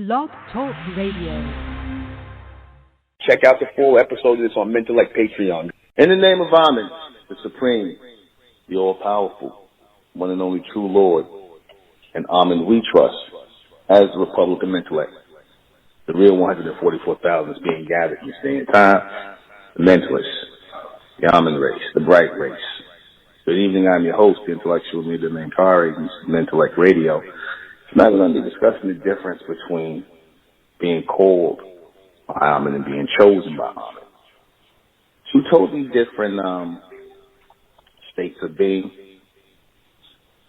Blog Talk Radio. Check out the full episode of this on Mentellect Patreon. In the name of Ahmen, the Supreme, the All-Powerful, one and only true Lord, and Ahmen we trust, as the Republic of Mentellect. The real 144,000 is being gathered in this day and time. The Mentalists, the Ahmen race, the Bright race. Good evening, I'm your host, the intellectual leader named Kari, Mentellect Radio. Tonight we're going to be discussing the difference between being called by Ahmen and being chosen by Ahmen. Two totally different states of being.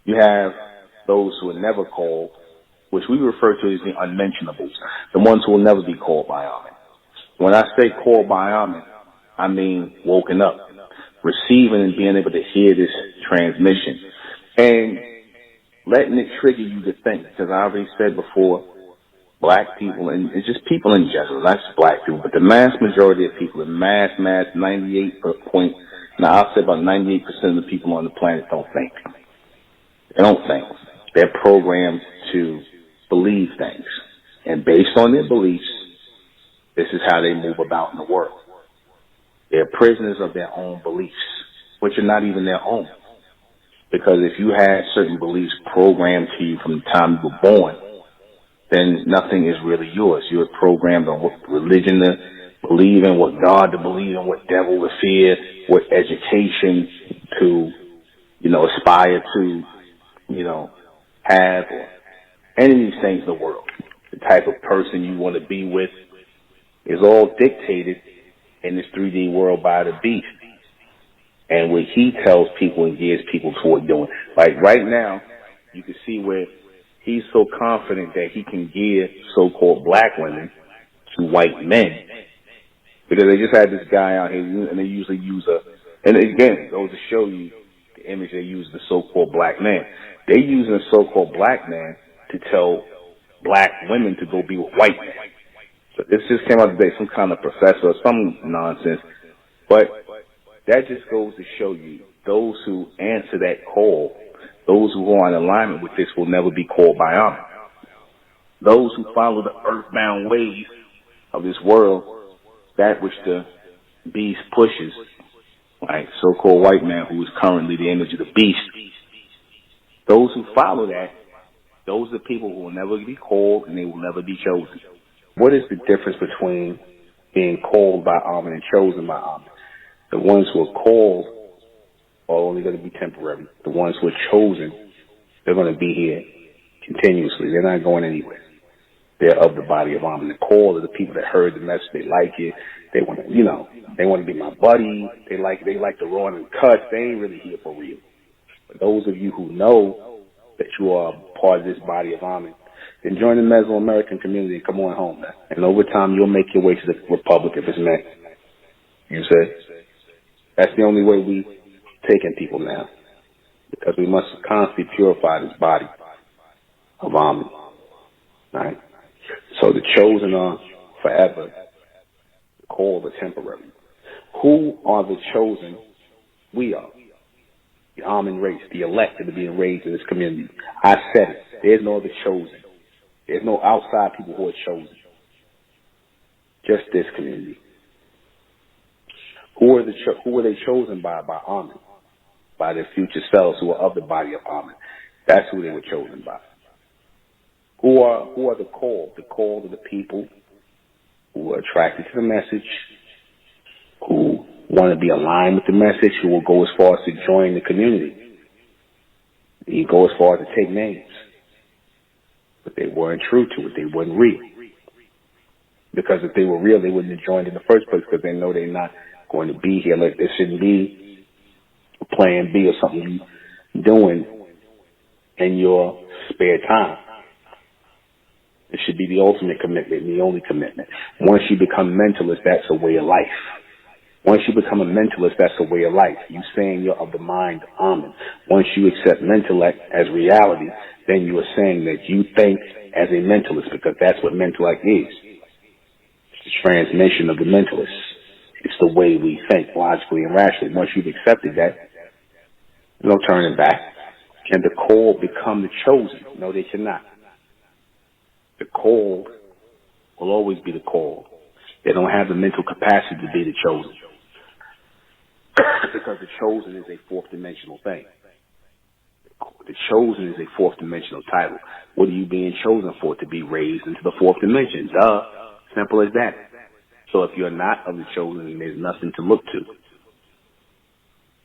You have those who are never called, which we refer to as the unmentionables, the ones who will never be called by Ahmen. When I say called by Ahmen, I mean woken up, receiving and being able to hear this transmission, and letting it trigger you to think, because I already said before, black people, and it's just people in general, not just black people, but the mass majority of people, the mass, 98 point, now I'll say about 98% of the people on the planet don't think. They don't think. They're programmed to believe things. And based on their beliefs, this is how they move about in the world. They're prisoners of their own beliefs, which are not even their own. Because if you had certain beliefs programmed to you from the time you were born, then nothing is really yours. You're programmed on what religion to believe in, what God to believe in, what devil to fear, what education to, aspire to, have, or any of these things in the world. The type of person you want to be with is all dictated in this 3D world by the beast. And what he tells people and gears people toward doing. Like right now, you can see where he's so confident that he can gear so-called black women to white men. Because they just had this guy out here, and they usually use and again, it goes to show you the image they use of the so-called black man. They're using a so-called black man to tell black women to go be with white men. So this just came out today, some kind of professor or some nonsense. But that just goes to show you those who answer that call, those who are in alignment with this will never be called by Ahmen. Those who follow the earthbound ways of this world, that which the beast pushes, like so-called white man who is currently the image of the beast, those who follow that, those are the people who will never be called and they will never be chosen. What is the difference between being called by Ahmen and chosen by Ahmen? The ones who are called are only going to be temporary. The ones who are chosen, they're going to be here continuously. They're not going anywhere. They're of the body of Ahmen. The call are the people that heard the message. They like it. They want to, they want to be my buddy. They like the raw and cuts. They ain't really here for real. But those of you who know that you are part of this body of Ahmen, then join the Mesoamerican community and come on home, man. And over time, you'll make your way to the Republic if it's meant. You say? That's the only way we taking people now, because we must constantly purify this body of Ahmen. Right? So the chosen are forever, the called are temporary. Who are the chosen? We are. The Ahmen race, the elect that are being raised in this community. I said it. There's no other chosen. There's no outside people who are chosen. Just this community. Who are they chosen by Ahmen? By their future selves who are of the body of Ahmen. That's who they were chosen by. Who are the called? The called are the people who are attracted to the message, who want to be aligned with the message, who will go as far as to join the community. You go as far as to take names. But they weren't true to it. They weren't real. Because if they were real, they wouldn't have joined in the first place, because they know they're not going to be here. Like, there shouldn't be a plan B or something you're doing in your spare time. It should be the ultimate commitment and the only commitment. Once you become mentalist, that's a way of life. Once you become a mentalist, that's a way of life. You saying you're of the mind of Ahmen. Once you accept mentellect as reality, then you are saying that you think as a mentalist, because that's what mentellect is. It's the transmission of the mentalist. It's the way we think logically and rationally. Once you've accepted that, no turning back. Can the called become the chosen? No, they cannot. The called will always be the called. They don't have the mental capacity to be the chosen. Because the chosen is a fourth dimensional thing. The chosen is a fourth dimensional title. What are you being chosen for? To be raised into the fourth dimension. Duh. Simple as that. So if you're not of the chosen, there's nothing to look to.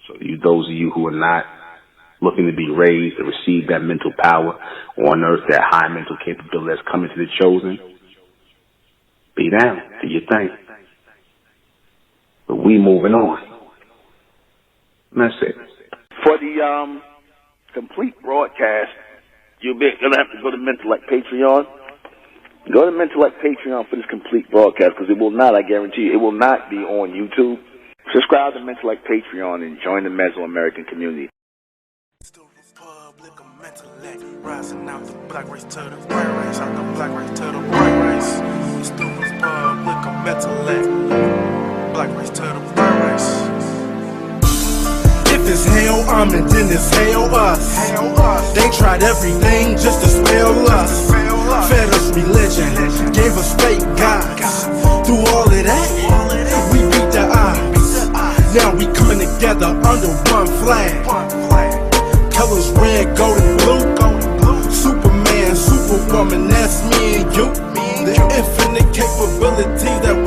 So those of you who are not looking to be raised, to receive that mental power on earth, that high mental capability that's coming to the chosen, be down, do your thing. But we moving on. That's it. For the complete broadcast, you're gonna have to go to Mentellect Patreon. Go to Mentellect Patreon for this complete broadcast, because it will not, I guarantee you, it will not be on YouTube. Subscribe to Mentellect Patreon and join the Mesoamerican community. Rising out the black race to the white race, out the black race to the white race. It's the Republic of Mentellect, black race to the white race. If it's hell, Ahmen, then it's hell us. They tried everything just to spell us. Fed us religion, gave us fake gods. Through all of that, we beat the odds. Now we coming together under one flag. Colors red, gold, and blue. Superman, Superwoman, that's me and you. The infinite capabilities that